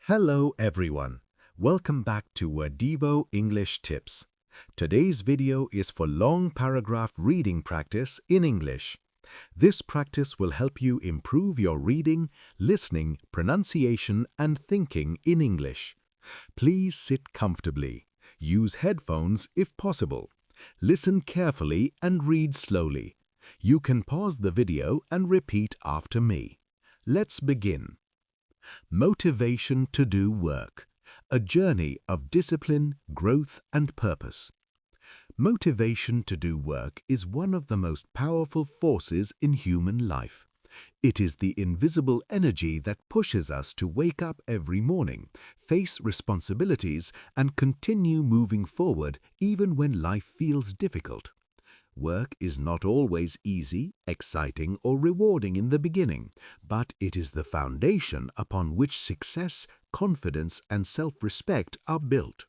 Hello everyone. Welcome back to Wordivo English Tips. Today's video is for long paragraph reading practice in English. This practice will help you improve your reading, listening, pronunciation, and thinking in English. Please sit comfortably. Use headphones if possible. Listen carefully and read slowly. You can pause the video and repeat after me. Let's begin. Motivation to do work. A journey of discipline, growth, and purpose. Motivation to do work is one of the most powerful forces in human life. It is the invisible energy that pushes us to wake up every morning, face responsibilities, and continue moving forward even when life feels difficult. Work is not always easy, exciting, or rewarding in the beginning, but it is the foundation upon which success, confidence, and self-respect are built.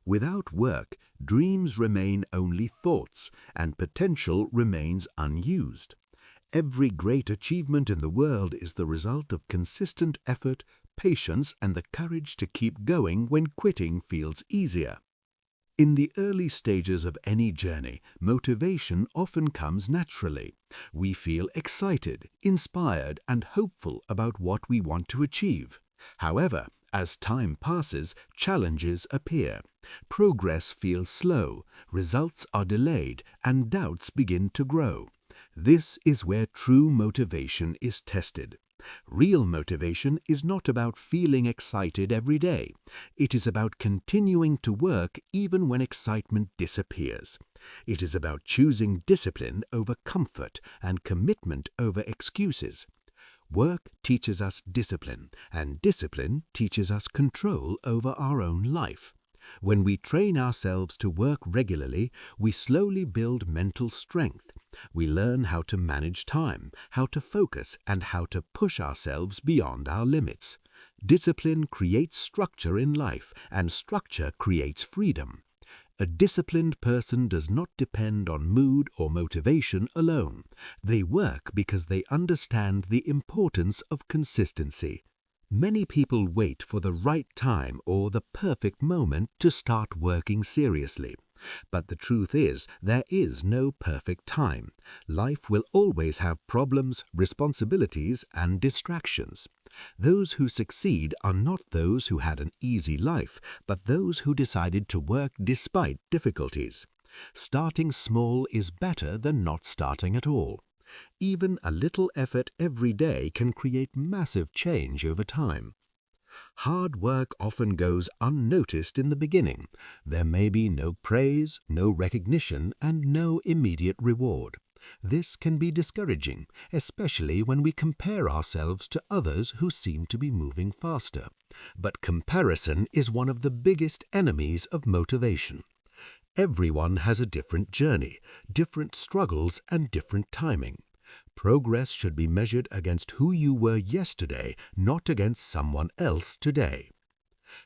Without work, dreams remain only thoughts, and potential remains unused. Every great achievement in the world is the result of consistent effort, patience, and the courage to keep going when quitting feels easier. In the early stages of any journey, motivation often comes naturally. We feel excited, inspired, and hopeful about what we want to achieve. However, as time passes, challenges appear. Progress feels slow, results are delayed, and doubts begin to grow. This is where true motivation is tested. Real motivation is not about feeling excited every day. It is about continuing to work even when excitement disappears. It is about choosing discipline over comfort and commitment over excuses. Work teaches us discipline, and discipline teaches us control over our own life. When we train ourselves to work regularly, we slowly build mental strength. We learn how to manage time, how to focus, and how to push ourselves beyond our limits. Discipline creates structure in life, and structure creates freedom. A disciplined person does not depend on mood or motivation alone. They work because they understand the importance of consistency. Many people wait for the right time or the perfect moment to start working seriously. But the truth is, there is no perfect time. Life will always have problems, responsibilities, and distractions. Those who succeed are not those who had an easy life, but those who decided to work despite difficulties. Starting small is better than not starting at all. Even a little effort every day can create massive change over time. Hard work often goes unnoticed in the beginning. There may be no praise, no recognition, and no immediate reward. This can be discouraging, especially when we compare ourselves to others who seem to be moving faster. But comparison is one of the biggest enemies of motivation. Everyone has a different journey, different struggles, and different timing. Progress should be measured against who you were yesterday, not against someone else today.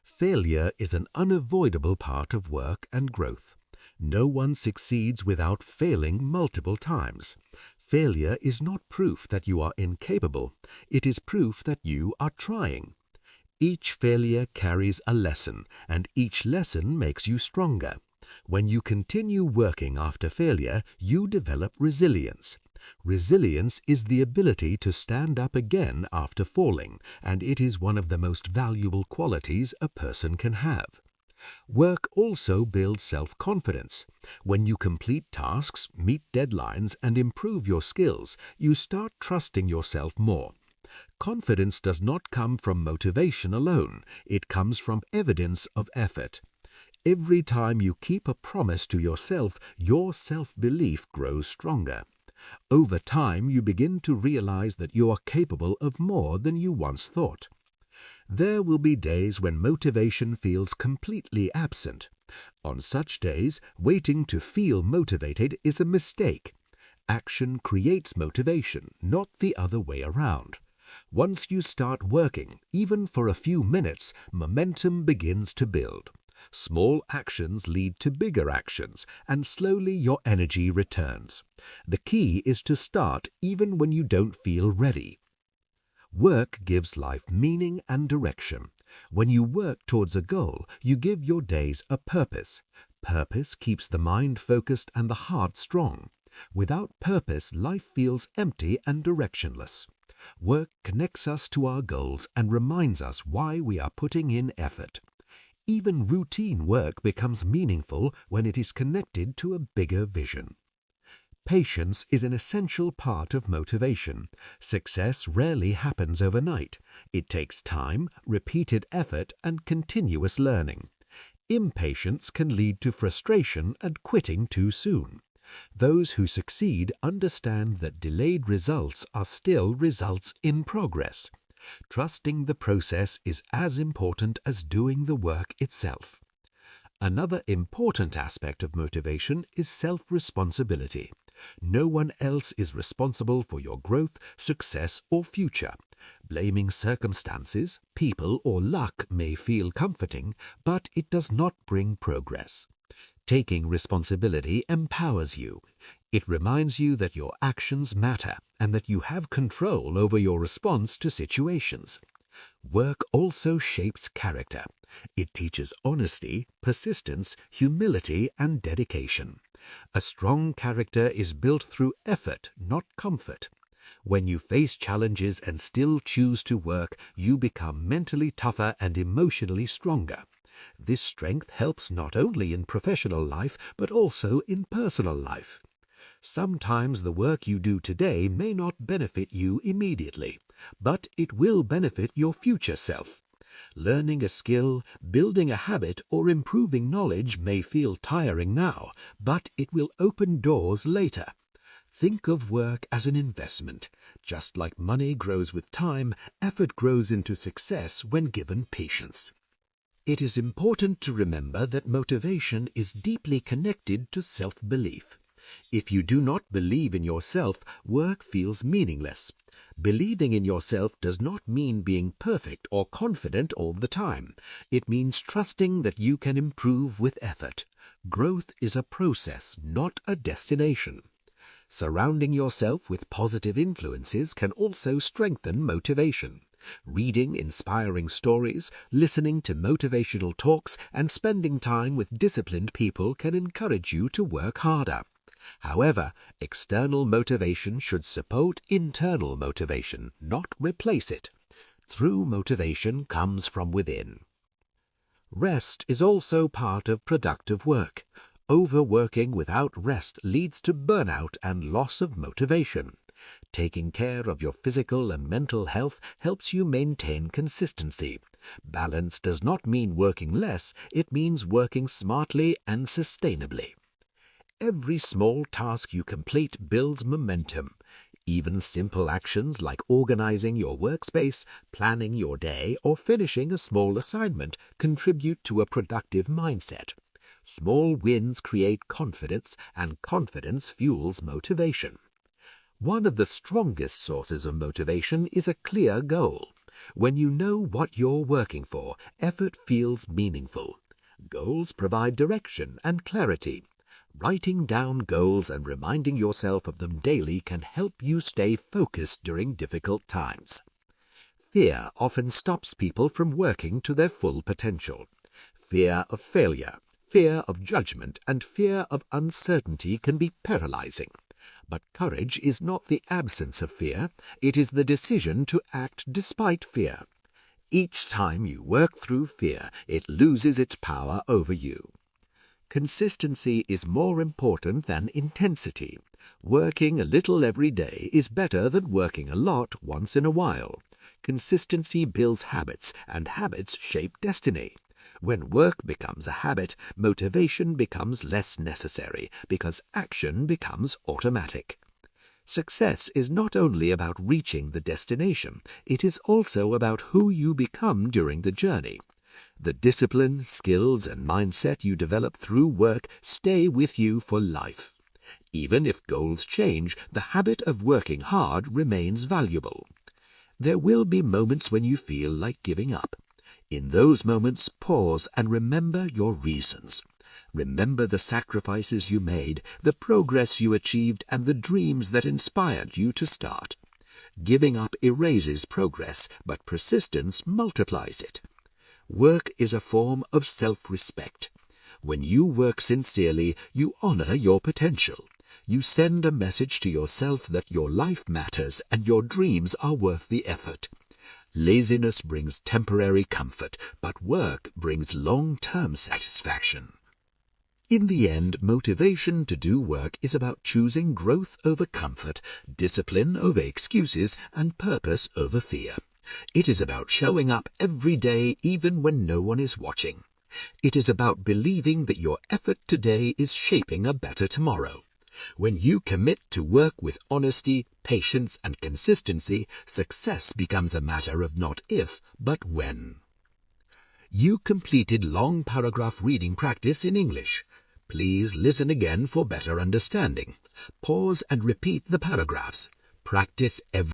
Failure is an unavoidable part of work and growth. No one succeeds without failing multiple times. Failure is not proof that you are incapable. It is proof that you are trying. Each failure carries a lesson, and each lesson makes you stronger. When you continue working after failure, you develop resilience. Resilience is the ability to stand up again after falling, and it is one of the most valuable qualities a person can have. Work also builds self-confidence. When you complete tasks, meet deadlines, and improve your skills, you start trusting yourself more. Confidence does not come from motivation alone. It comes from evidence of effort. Every time you keep a promise to yourself, your self-belief grows stronger. Over time, you begin to realize that you are capable of more than you once thought. There will be days when motivation feels completely absent. On such days, waiting to feel motivated is a mistake. Action creates motivation, not the other way around. Once you start working, even for a few minutes, momentum begins to build. Small actions lead to bigger actions, and slowly your energy returns. The key is to start even when you don't feel ready. Work gives life meaning and direction. When you work towards a goal, you give your days a purpose. Purpose keeps the mind focused and the heart strong. Without purpose, life feels empty and directionless. Work connects us to our goals and reminds us why we are putting in effort. Even routine work becomes meaningful when it is connected to a bigger vision. Patience is an essential part of motivation. Success rarely happens overnight. It takes time, repeated effort, and continuous learning. Impatience can lead to frustration and quitting too soon. Those who succeed understand that delayed results are still results in progress. Trusting the process is as important as doing the work itself. Another important aspect of motivation is self-responsibility. No one else is responsible for your growth, success, or future. Blaming circumstances, people, or luck may feel comforting, but it does not bring progress. Taking responsibility empowers you. It reminds you that your actions matter and that you have control over your response to situations. Work also shapes character. It teaches honesty, persistence, humility, and dedication. A strong character is built through effort, not comfort. When you face challenges and still choose to work, you become mentally tougher and emotionally stronger. This strength helps not only in professional life, but also in personal life. Sometimes the work you do today may not benefit you immediately, but it will benefit your future self. Learning a skill, building a habit, or improving knowledge may feel tiring now, but it will open doors later. Think of work as an investment. Just like money grows with time, effort grows into success when given patience. It is important to remember that motivation is deeply connected to self-belief. If you do not believe in yourself, work feels meaningless. Believing in yourself does not mean being perfect or confident all the time. It means trusting that you can improve with effort. Growth is a process, not a destination. Surrounding yourself with positive influences can also strengthen motivation. Reading inspiring stories, listening to motivational talks, and spending time with disciplined people can encourage you to work harder. However, external motivation should support internal motivation, not replace it. True motivation comes from within. Rest is also part of productive work. Overworking without rest leads to burnout and loss of motivation. Taking care of your physical and mental health helps you maintain consistency. Balance does not mean working less, it means working smartly and sustainably. Every small task you complete builds momentum. Even simple actions like organizing your workspace, planning your day, or finishing a small assignment contribute to a productive mindset. Small wins create confidence, and confidence fuels motivation. One of the strongest sources of motivation is a clear goal. When you know what you're working for, effort feels meaningful. Goals provide direction and clarity. Writing down goals and reminding yourself of them daily can help you stay focused during difficult times. Fear often stops people from working to their full potential. Fear of failure, fear of judgment, and fear of uncertainty can be paralyzing. But courage is not the absence of fear, it is the decision to act despite fear. Each time you work through fear, it loses its power over you. Consistency is more important than intensity. Working a little every day is better than working a lot once in a while. Consistency builds habits, and habits shape destiny. When work becomes a habit, motivation becomes less necessary because action becomes automatic. Success is not only about reaching the destination, it is also about who you become during the journey. The discipline, skills, and mindset you develop through work stay with you for life. Even if goals change, the habit of working hard remains valuable. There will be moments when you feel like giving up. In those moments, pause and remember your reasons. Remember the sacrifices you made, the progress you achieved, and the dreams that inspired you to start. Giving up erases progress, but persistence multiplies it. Work is a form of self-respect. When you work sincerely, you honor your potential. You send a message to yourself that your life matters and your dreams are worth the effort. Laziness brings temporary comfort, but work brings long-term satisfaction. In the end, motivation to do work is about choosing growth over comfort, discipline over excuses, and purpose over fear. It is about showing up every day even when no one is watching. It is about believing that your effort today is shaping a better tomorrow. When you commit to work with honesty, patience, and consistency, success becomes a matter of not if, but when. You completed long paragraph reading practice in English. Please listen again for better understanding. Pause and repeat the paragraphs. Practice every